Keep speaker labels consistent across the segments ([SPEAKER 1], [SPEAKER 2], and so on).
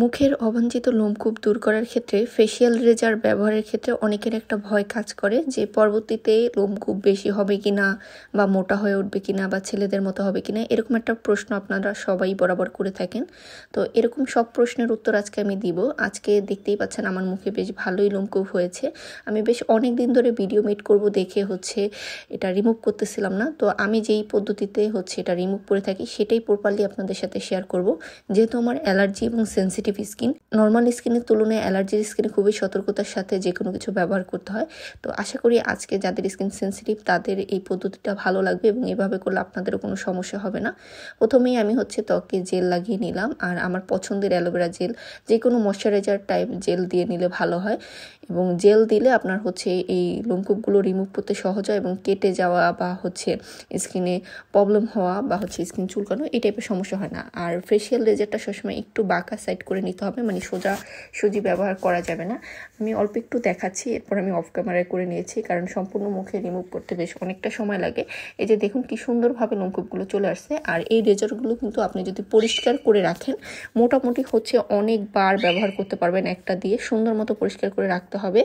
[SPEAKER 1] মুখের অবাঞ্ছিত লোমকূপ দূর করার ক্ষেত্রে ফেসিয়াল রেজার ব্যবহারের ক্ষেত্রে অনেকের একটা ভয় কাজ করে যে পরবর্তীতে লোমকূপ বেশি হবে কিনা বা মোটা হয়ে উঠবে কিনা বা ছেলেদের মতো হবে কিনা, এরকম একটা প্রশ্ন আপনারা সবাই বরাবর করে থাকেন। তো এরকম সব প্রশ্নের উত্তর আজকে আমি দিব। আজকে দেখতেই পাচ্ছেন আমার মুখে বেশ ভালোই লোমকূপ হয়েছে। আমি বেশ অনেক দিন ধরে ভিডিও মেড করব দেখে এটা রিমুভ করতেছিলাম না। তো আমি যেই পদ্ধতিতে এটা রিমুভ করে থাকি সেটাই প্রপারলি আপনাদের সাথে শেয়ার করব। যেহেতু আমার অ্যালার্জি এবং সেন্সিটিভ স্কিন, নর্মাল স্কিনের তুলনায় অ্যালার্জির স্কিনে খুবই সতর্কতার সাথে যে কোনো কিছু ব্যবহার করতে হয়। তো আশা করি আজকে যাদের স্কিন সেন্সিটিভ তাদের এই পদ্ধতিটা ভালো লাগবে এবং এভাবে করলে আপনাদেরও কোনো সমস্যা হবে না। প্রথমেই আমি ত্বকে জেল লাগিয়ে নিলাম, আর আমার পছন্দের অ্যালোভেরা জেল, যে কোনো ময়শ্চারাইজার টাইপ জেল দিয়ে নিলে ভালো হয়। এবং জেল দিলে আপনার এই লোমকূপগুলো রিমুভ করতে সহজ হয় এবং কেটে যাওয়া বা স্কিনে প্রবলেম হওয়া বা স্কিন চুলকানো এই টাইপের সমস্যা হয় না। আর ফেসিয়াল রেজারটা সবসময় একটু বাঁকা সাইড করে নিতে হবে, মানে সোজাসুজি ব্যবহার করা যাবে না। আমি অল্প একটু দেখাচ্ছি, এরপর আমি অফ ক্যামেরায় করে নিয়েছি, কারণ সম্পূর্ণ মুখে রিমুভ করতে বেশ অনেকটা সময় লাগে। এই যে দেখুন কি সুন্দরভাবে লোমকূপগুলো চলে আসছে। আর এই রেজারগুলো কিন্তু আপনি যদি পরিষ্কার করে রাখেন, মোটামুটি অনেকবার ব্যবহার করতে পারবেন। একটা দিয়ে সুন্দর মতো পরিষ্কার করে রাখতে হবে।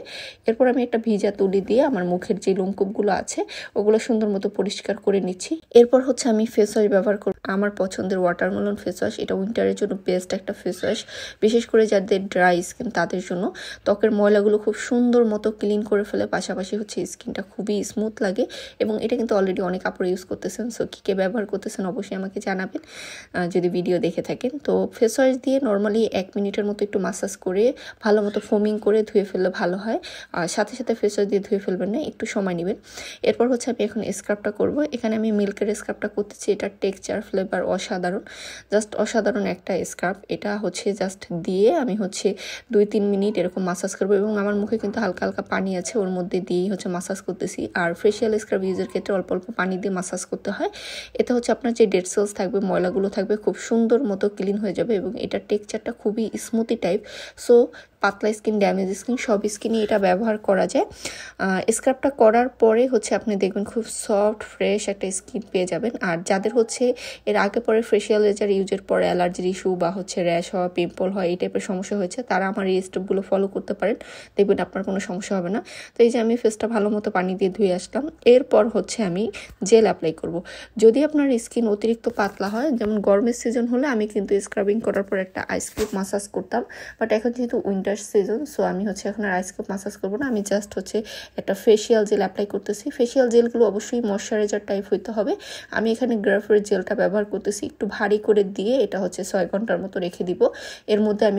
[SPEAKER 1] এরপর আমি একটা ভিজা তুলি দিয়ে আমার মুখের যে লোমকূপগুলো আছে ওগুলো সুন্দর মতো পরিষ্কার করে নিচ্ছি। এরপর আমি ফেস ওয়াশ ব্যবহার করব, আমার পছন্দের ওয়াটারমেলন ফেস ওয়াশ। এটা উইন্টারের জন্য বেস্ট একটা ফেস ওয়াশ, বিশেষ করে যাদের ড্রাই স্কিন তাদের জন্য। ত্বকের ময়লাগুলো খুব সুন্দর মতো ক্লিন করে ফেলে, পাশাপাশি স্কিনটা খুবই স্মুথ লাগে। এবং এটা কিন্তু অলরেডি অনেক কাপড় ইউজ করতেছেন। সো কী ব্যবহার করতেছেন অবশ্যই আমাকে জানাবেন যদি ভিডিও দেখে থাকেন। তো ফেস ওয়াশ দিয়ে নর্মালি 1 মিনিটের মতো একটু মাসাজ করে ভালো মতো ফোমিং করে ধুয়ে ফেললে ভালো হয়। আর সাথে সাথে ফেস ওয়াশ দিয়ে ধুয়ে ফেলবেন না, একটু সময় নেবেন। এরপর আমি এখন স্ক্রাবটা করব। এখানে আমি মিল্কের স্ক্রাবটা করতেছি। এটা টেক্সচার ফ্লেভার অসাধারণ, জাস্ট অসাধারণ একটা স্ক্রাব। এটা জাস্ট দিয়ে আমি 2-3 মিনিট এরকম মাসাজ করবো। এবং আমার মুখে কিন্তু হালকা হালকা পানি আছে, ওর মধ্যে দিয়েই মাসাজ করতেছি। আর ফেসিয়াল স্ক্রাব ইউজের ক্ষেত্রে অল্প অল্প পানি দিয়ে মাসাজ করতে হয়। এতে আপনার যে ডেড সেলস থাকবে, ময়লাগুলো থাকবে, খুব সুন্দর মতো ক্লিন হয়ে যাবে। এবং এটার টেক্সচারটা খুবই স্মুথি টাইপ। সো পাতলা স্কিন, ড্যামেজ স্কিন সব স্কিনে এটা ব্যবহার করা যায়। স্ক্রাবটা করার পরে আপনি দেখবেন খুব সফট ফ্রেশ একটা স্কিন পেয়ে যাবেন। আর যাদের এর আগে পরে ফেসিয়াল রেজার ইউজের পরে অ্যালার্জির ইস্যু বা র্যাশ হওয়া, পিম্পল হয়, এই টাইপের সমস্যা হয়েছে, তারা আমার এই স্টেপগুলো ফলো করতে পারেন, দেখবেন আপনার কোনো সমস্যা হবে না। তো এই যে আমি ফেসটা ভালো মতো পানি দিয়ে ধুয়ে আসলাম। এরপর আমি জেল অ্যাপ্লাই করব। যদি আপনার স্কিন অতিরিক্ত পাতলা হয়, যেমন গরমের সিজন হলে আমি কিন্তু স্ক্রাবিং করার পর একটা আইস কিউব মাসাজ করতাম, বাট এখন যেহেতু উইন্টার সিজন, সো আমি এখন আর আইস কিউব মাসাজ করবো না। আমি জাস্ট একটা ফেসিয়াল জেল অ্যাপ্লাই করতেছি। ফেসিয়াল জেলগুলো অবশ্যই ময়শ্চারাইজার টাইপ হইতে হবে। আমি এখানে গ্রাফের জেলটা ব্যবহার করতেছি, একটু ভারী করে দিয়ে এটা 6 ঘন্টার মতো রেখে দিব। এর মধ্যে আমি